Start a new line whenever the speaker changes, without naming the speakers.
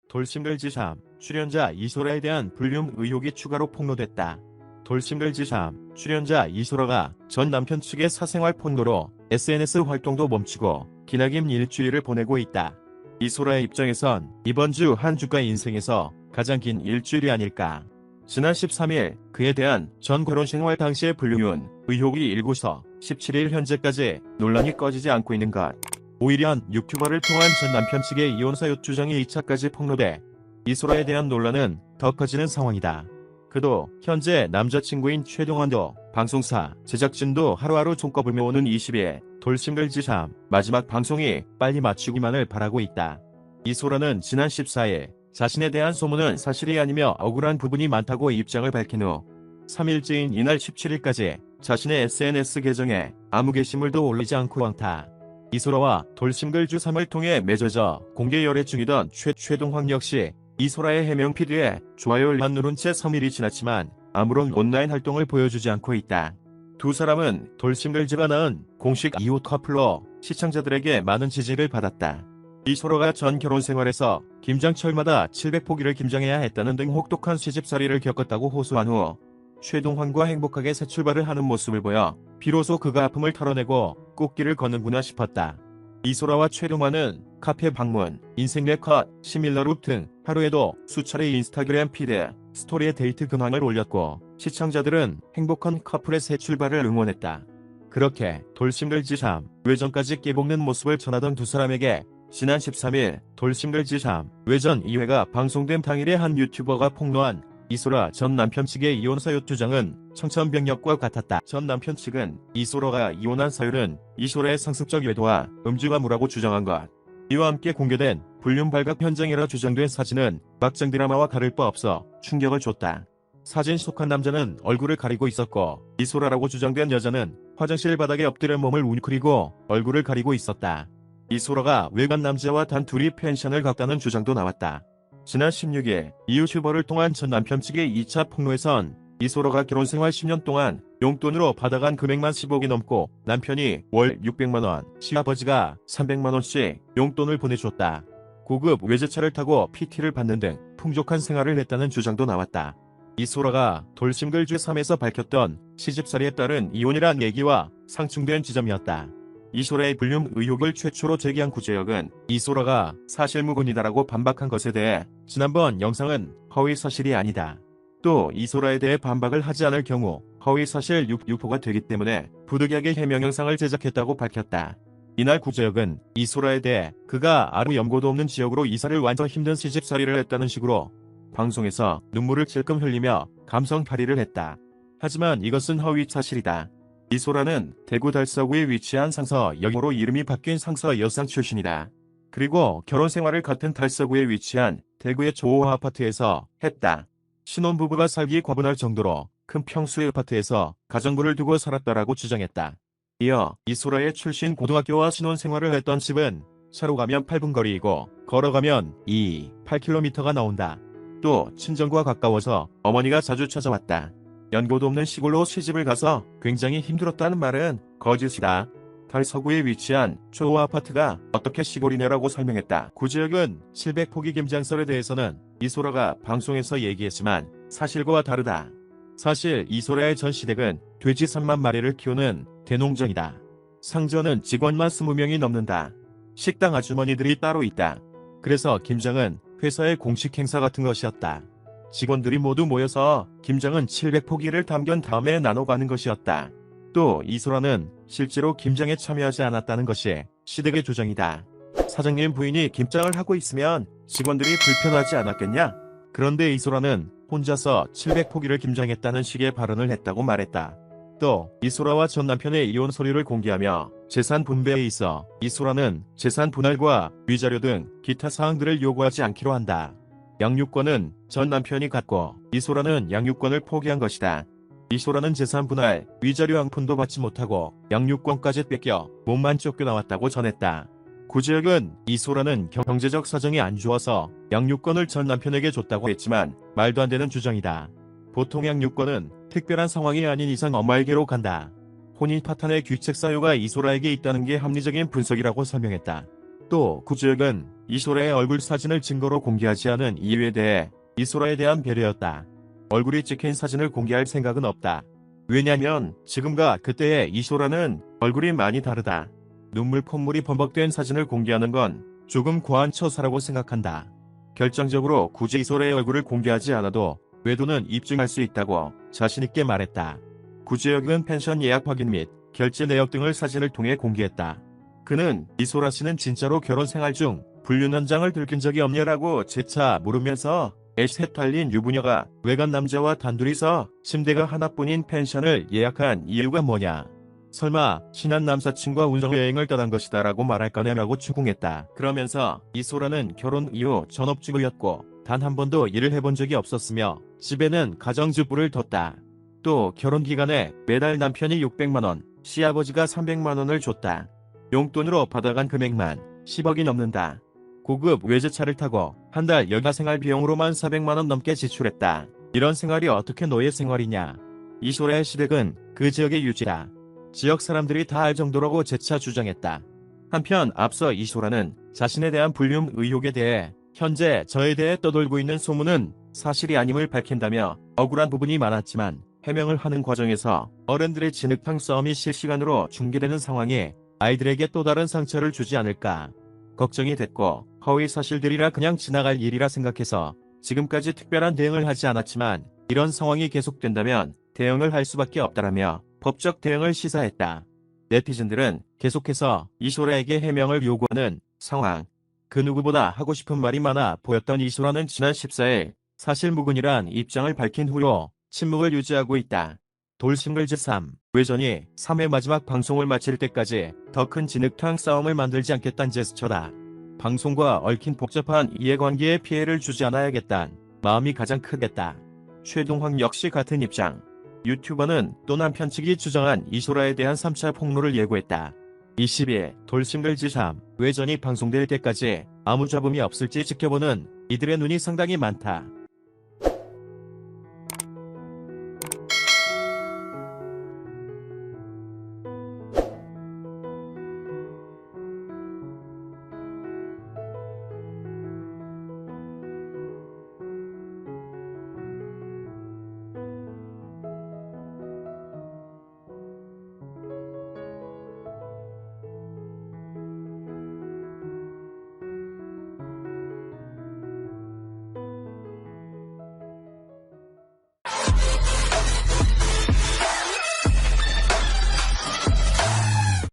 돌싱글지3 출연자 이소라에 대한 불륜 의혹이 추가로 폭로됐다. 돌싱글지3 출연자 이소라가 전 남편 측의 사생활 폭로로 SNS 활동도 멈추고 기나긴 일주일을 보내고 있다. 이소라의 입장에선 이번 주 한 주가 인생에서 가장 긴 일주일이 아닐까. 지난 13일 그에 대한 전 결혼 생활 당시의 불륜 의혹이 일고서 17일 현재까지 논란이 꺼지지 않고 있는 것. 오히려 유튜버를 통한 전 남편 측의 이혼 사유 주장이 2차까지 폭로돼 이소라에 대한 논란은 더 커지는 상황이다. 그도 현재 남자친구인 최동환도 방송사 제작진도 하루하루 손꼽으며 오는 20일 돌싱글지3 마지막 방송이 빨리 마치기만을 바라고 있다. 이소라는 지난 14일 자신에 대한 소문은 사실이 아니며 억울한 부분이 많다고 입장을 밝힌 후 3일째인 이날 17일까지 자신의 SNS 계정에 아무 게시물도 올리지 않고 왕타. 이소라와 돌싱글지3을 통해 맺어져 공개 열애 중이던 최동환 역시 이소라의 해명 피드에 좋아요를 누른 채 3일이 지났지만 아무런 온라인 활동을 보여주지 않고 있다. 두 사람은 돌싱글즈가 낳은 공식 이웃 커플로 시청자들에게 많은 지지를 받았다. 이소라가 전 결혼 생활에서 김장철마다 700포기를 김장해야 했다는 등 혹독한 시집살이를 겪었다고 호소한 후 최동환과 행복하게 새 출발을 하는 모습을 보여 비로소 그가 아픔을 털어내고 꽃길을 걷는구나 싶었다. 이소라와 최동환은 카페 방문, 인생 네컷, 시밀러룩 등 하루에도 수차례 인스타그램 피드, 스토리에 데이트 근황을 올렸고 시청자들은 행복한 커플의 새 출발을 응원했다. 그렇게 돌싱글지3 외전까지 깨볶는 모습을 전하던 두 사람에게 지난 13일 돌싱글지3 외전 2회가 방송된 당일에 한 유튜버가 폭로한 이소라 전 남편 측의 이혼 사유 주장은 청천벽력과 같았다. 전 남편 측은 이소라가 이혼한 사유는 이소라의 상습적 외도와 음주가무라고 주장한 것. 이와 함께 공개된 불륜 발각 현장이라 주장된 사진은 막장 드라마와 다를 바 없어 충격을 줬다. 사진 속한 남자는 얼굴을 가리고 있었고 이소라라고 주장된 여자는 화장실 바닥에 엎드려 몸을 웅크리고 얼굴을 가리고 있었다. 이소라가 외간 남자와 단 둘이 펜션을 갔다는 주장도 나왔다. 지난 16일 이 유튜버를 통한 전 남편 측의 2차 폭로에선 이소라가 결혼생활 10년 동안 용돈으로 받아간 금액만 10억이 넘고 남편이 월 600만원, 시아버지가 300만원씩 용돈을 보내줬다. 고급 외제차를 타고 PT를 받는 등 풍족한 생활을 했다는 주장도 나왔다. 이소라가 돌싱글지3에서 밝혔던 시집살이에 따른 이혼이란 얘기와 상충된 지점이었다. 이소라의 불륜 의혹을 최초로 제기한 구제역은 이소라가 사실무근이다라고 반박한 것에 대해 지난번 영상은 허위사실이 아니다. 또 이소라에 대해 반박을 하지 않을 경우 허위사실 유포가 되기 때문에 부득이하게 해명 영상을 제작했다고 밝혔다. 이날 구제역은 이소라에 대해 그가 아무 연고도 없는 지역으로 이사를 완전 힘든 시집살이를 했다는 식으로 방송에서 눈물을 찔끔 흘리며 감성 발휘를 했다. 하지만 이것은 허위사실이다. 이소라는 대구 달서구에 위치한 상서역으로 이름이 바뀐 상서 여상 출신이다. 그리고 결혼 생활을 같은 달서구에 위치한 대구의 조호 아파트에서 했다. 신혼부부가 살기 과분할 정도로 큰 평수의 아파트에서 가정부를 두고 살았다라고 주장했다. 이어 이소라의 출신 고등학교와 신혼생활을 했던 집은 차로 가면 8분 거리이고 걸어가면 8km가 나온다. 또 친정과 가까워서 어머니가 자주 찾아왔다. 연고도 없는 시골로 시집을 가서 굉장히 힘들었다는 말은 거짓이다. 달서구에 위치한 조호 아파트가 어떻게 시골이냐라고 설명했다. 구제역은 700포기 김장설에 대해서는 이소라가 방송에서 얘기했지만 사실과 다르다. 사실 이소라의 전 시댁은 돼지 3만 마리를 키우는 대농장이다. 상전은 직원만 20명이 넘는다. 식당 아주머니들이 따로 있다. 그래서 김장은 회사의 공식 행사 같은 것이었다. 직원들이 모두 모여서 김장은 700포기를 담근 다음에 나눠가는 것이었다. 또 이소라는 실제로 김장에 참여하지 않았다는 것이 시댁의 주장이다. 사장님 부인이 김장을 하고 있으면 직원들이 불편하지 않았겠냐? 그런데 이소라는 혼자서 700포기를 김장했다는 식의 발언을 했다고 말했다. 또 이소라와 전 남편의 이혼 서류를 공개하며 재산 분배에 있어 이소라는 재산 분할과 위자료 등 기타 사항들을 요구하지 않기로 한다. 양육권은 전 남편이 갖고 이소라는 양육권을 포기한 것이다. 이소라는 재산 분할, 위자료 한 푼도 받지 못하고 양육권까지 뺏겨 몸만 쫓겨나왔다고 전했다. 구제역은 이소라는 경제적 사정이 안 좋아서 양육권을 전 남편에게 줬다고 했지만 말도 안 되는 주장이다. 보통 양육권은 특별한 상황이 아닌 이상 엄마에게로 간다. 혼인 파탄의 귀책 사유가 이소라에게 있다는 게 합리적인 분석이라고 설명했다. 또 구지혁은 이소라의 얼굴 사진을 증거로 공개하지 않은 이유에 대해 이소라에 대한 배려였다. 얼굴이 찍힌 사진을 공개할 생각은 없다. 왜냐면 지금과 그때의 이소라는 얼굴이 많이 다르다. 눈물 콧물이 범벅된 사진을 공개하는 건 조금 과한 처사라고 생각한다. 결정적으로 굳이 이소라의 얼굴을 공개하지 않아도 외도는 입증할 수 있다고 자신있게 말했다. 구지혁은 펜션 예약 확인 및 결제 내역 등을 사진을 통해 공개했다. 그는 이소라 씨는 진짜로 결혼 생활 중 불륜 현장을 들킨 적이 없냐라고 재차 물으면서 셋 달린 유부녀가 외간 남자와 단둘이서 침대가 하나뿐인 펜션을 예약한 이유가 뭐냐. 설마 친한 남사친과 운송여행을 떠난 것이다 라고 말할 거냐라고 추궁했다. 그러면서 이소라는 결혼 이후 전업주부였고 단 한 번도 일을 해본 적이 없었으며 집에는 가정주부를 뒀다. 또 결혼 기간에 매달 남편이 600만원, 시아버지가 300만원을 줬다. 용돈으로 받아간 금액만 10억이 넘는다. 고급 외제차를 타고 한 달 여가 생활 비용으로만 400만원 넘게 지출했다. 이런 생활이 어떻게 노예 생활이냐. 이소라의 시댁은 그 지역의 유지다. 지역 사람들이 다 알 정도라고 재차 주장했다. 한편 앞서 이소라는 자신에 대한 불륜 의혹에 대해 현재 저에 대해 떠돌고 있는 소문은 사실이 아님을 밝힌다며 억울한 부분이 많았지만 해명을 하는 과정에서 어른들의 진흙탕 싸움이 실시간으로 중계되는 상황이 아이들에게 또 다른 상처를 주지 않을까 걱정이 됐고 허위 사실들이라 그냥 지나갈 일이라 생각해서 지금까지 특별한 대응을 하지 않았지만 이런 상황이 계속된다면 대응을 할 수밖에 없다라며 법적 대응을 시사했다. 네티즌들은 계속해서 이소라에게 해명을 요구하는 상황. 그 누구보다 하고 싶은 말이 많아 보였던 이소라는 지난 14일 사실무근이란 입장을 밝힌 후로 침묵을 유지하고 있다. 돌싱글즈 3. 외전이 3회 마지막 방송을 마칠 때까지 더 큰 진흙탕 싸움을 만들지 않겠다는 제스처다. 방송과 얽힌 복잡한 이해관계에 피해를 주지 않아야겠다는 마음이 가장 크겠다. 최동황 역시 같은 입장. 유튜버는 또 남편 측이 주장한 이소라에 대한 3차 폭로를 예고했다. 20일 돌싱글즈 3. 외전이 방송될 때까지 아무 잡음이 없을지 지켜보는 이들의 눈이 상당히 많다.